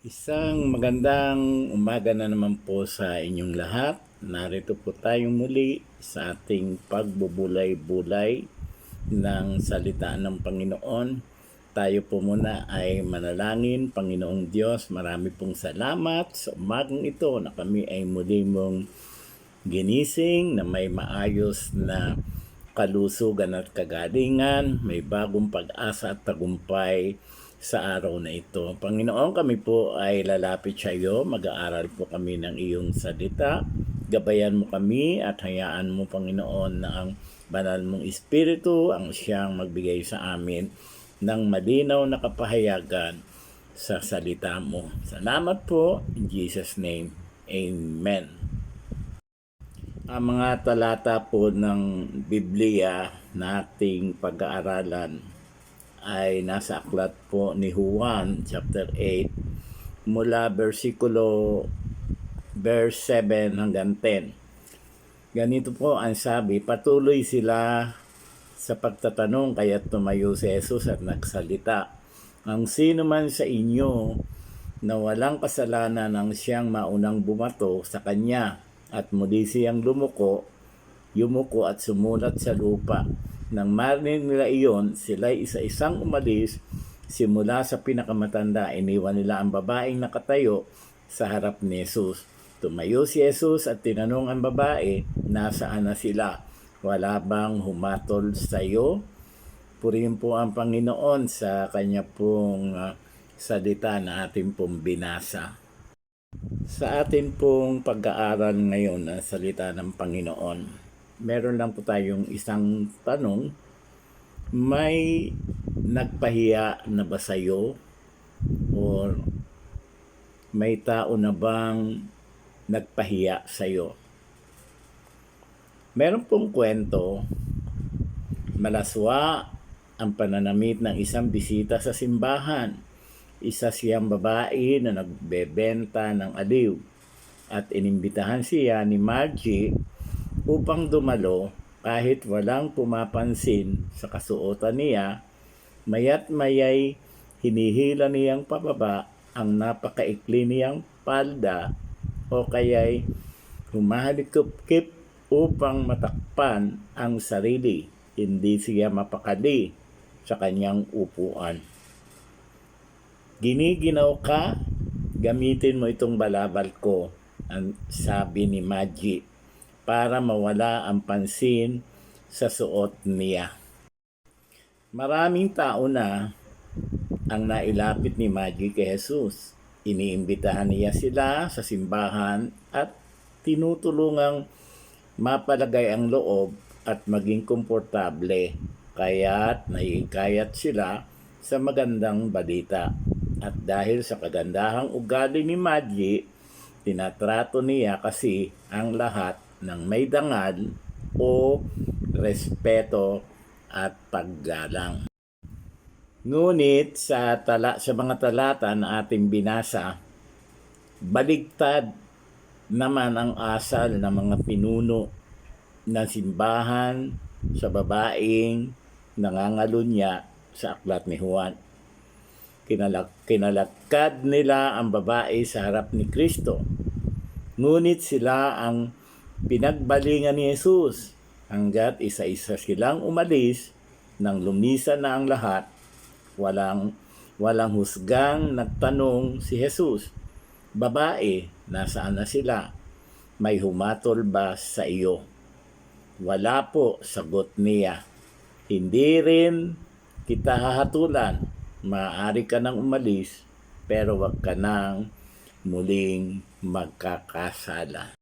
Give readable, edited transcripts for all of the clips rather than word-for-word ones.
Isang magandang umaga na naman po sa inyong lahat. Narito po tayong muli sa ating pagbubulay-bulay ng salita ng Panginoon. Tayo po muna ay manalangin. Panginoong Diyos, marami pong salamat sa umagang ito na kami ay muli mong ginising na may maayos na kalusugan at kagalingan, may bagong pag-asa at tagumpay sa araw na ito. Panginoon, kami po ay lalapit sa iyo, mag-aaral po kami ng iyong salita. Gabayan mo kami at hayaan mo, Panginoon, na ang banal mong Espiritu ang siyang magbigay sa amin ng malinaw na kapahayagan sa salita mo. Salamat po, in Jesus' name. Amen. Ang mga talata po ng Biblia na ating pag-aaralan ay nasa aklat po ni Juan chapter 8 mula verse 7 hanggang 10. Ganito po ang sabi, patuloy sila sa pagtatanong kaya't tumayo si Jesus at nagsalita. Ang sino man sa inyo na walang kasalanan ang siyang maunang bumato sa kanya at muli siyang yumuko at sumulat sa lupa. Nang marinig nila iyon, sila'y isa-isang umalis, simula sa pinakamatanda, iniwan nila ang babaeng nakatayo sa harap ni Jesus. Tumayo si Jesus at tinanong ang babae, nasaan na sila? Wala bang humatol sa iyo? Purihin po ang Panginoon sa kanya pong salita na ating pong binasa. Sa atin pong pag-aaral ngayon ng salita ng Panginoon, meron lang po tayong isang tanong. May nagpahiya na ba sa iyo? Or may tao na bang nagpahiya sa iyo? Meron pong kwento, malaswa ang pananamit ng isang bisita sa simbahan. Isa siyang babae na nagbebenta ng aliw at inimbitahan siya ni Margie upang dumalo kahit walang pumapansin sa kasuotan niya. Mayat mayay hinihila niyang pababa ang napakaikli niyang palda o kaya'y humahalikip upang matakpan ang sarili. Hindi siya mapakali sa kanyang upuan. Giniginaw ka, gamitin mo itong balabal ko, ang sabi ni Margie, para mawala ang pansin sa suot niya. Maraming tao na ang nailapit ni Margie kay Jesus. Iniimbitahan niya sila sa simbahan at tinutulungang mapalagay ang loob at maging komportable, kaya't nahihikayat sila sa magandang balita. At dahil sa kagandahang ugali ni Margie, tinatrato niya kasi ang lahat ng may dangal o respeto at paggalang. Ngunit sa mga talata na ating binasa, baligtad naman ang asal ng mga pinuno ng simbahan sa babaeng nangangalunya sa aklat ni Juan. Kinalakad nila ang babae sa harap ni Kristo. Ngunit sila ang pinagbalingan ni Jesus hanggat isa-isa silang umalis nang lumisan na ang lahat. Walang husgang nagtanong si Jesus, babae, nasaan na sila? May humatol ba sa iyo? Wala po, sagot niya. Hindi rin kita hahatulan. Maaari ka nang umalis, pero wag ka nang muling magkakasala.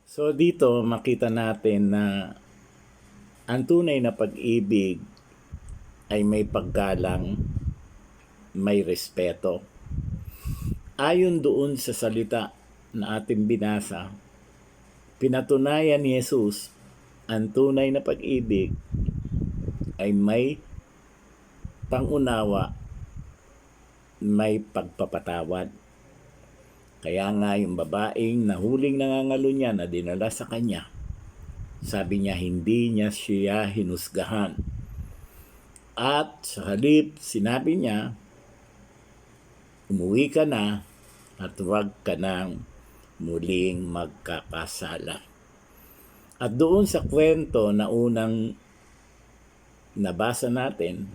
So dito makita natin na ang tunay na pag-ibig ay may paggalang, may respeto. Ayon doon sa salita na ating binasa, pinatunayan ni Jesus ang tunay na pag-ibig ay may pangunawa, may pagpapatawad. Kaya nga yung babaeng nahuling nangangalunya na dinala sa kanya, sabi niya hindi niya siya hinusgahan. At sa halip, sinabi niya, umuwi ka na at huwag ka nang muling magkakasala. At doon sa kwento na unang nabasa natin,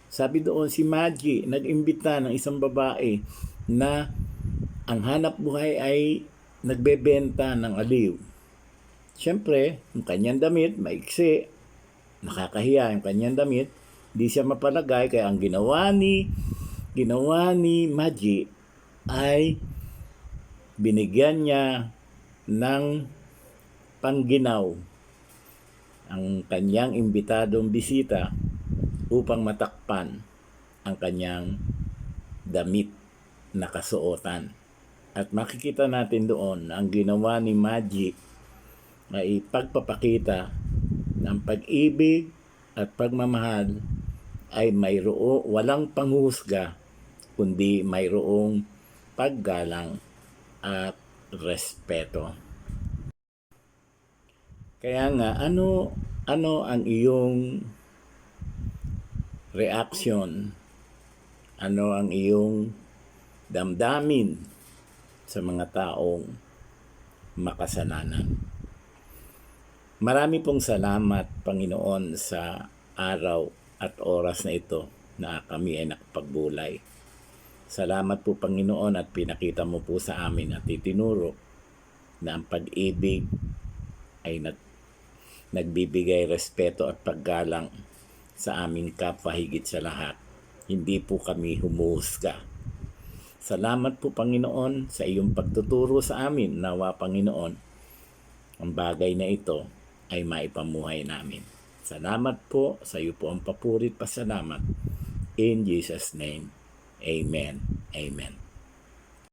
sabi doon si Maggie nag-imbita ng isang babae na ang hanap buhay ay nagbebenta ng aliw. Siyempre, yung kanyang damit, maiksi, nakakahiya yung kanyang damit, di siya mapalagay, kaya ang ginawa ni Maggie ay binigyan niya ng pangginaw ang kanyang imbitadong bisita upang matakpan ang kanyang damit na kasuotan. At makikita natin doon ang ginawa ni Maggie ay pagpapakita ng pag-ibig at pagmamahal ay walang panghusga, kundi mayroong paggalang at respeto. Kaya nga, ano ang iyong reaksyon? Ano ang iyong damdamin sa mga taong makasalanan? Marami pong salamat, Panginoon, sa araw at oras na ito na kami ay nakapagbulay. Salamat po, Panginoon, at pinakita mo po sa amin at itinuro na ang pag-ibig ay nagbibigay respeto at paggalang sa aming kapwa higit sa lahat. Hindi po kami humuhusga. Salamat po, Panginoon, sa iyong pagtuturo sa amin. Nawa, Panginoon, ang bagay na ito ay maipamuhay namin. Salamat po. Sa iyo po ang papurit pasalamat. In Jesus' name, Amen. Amen.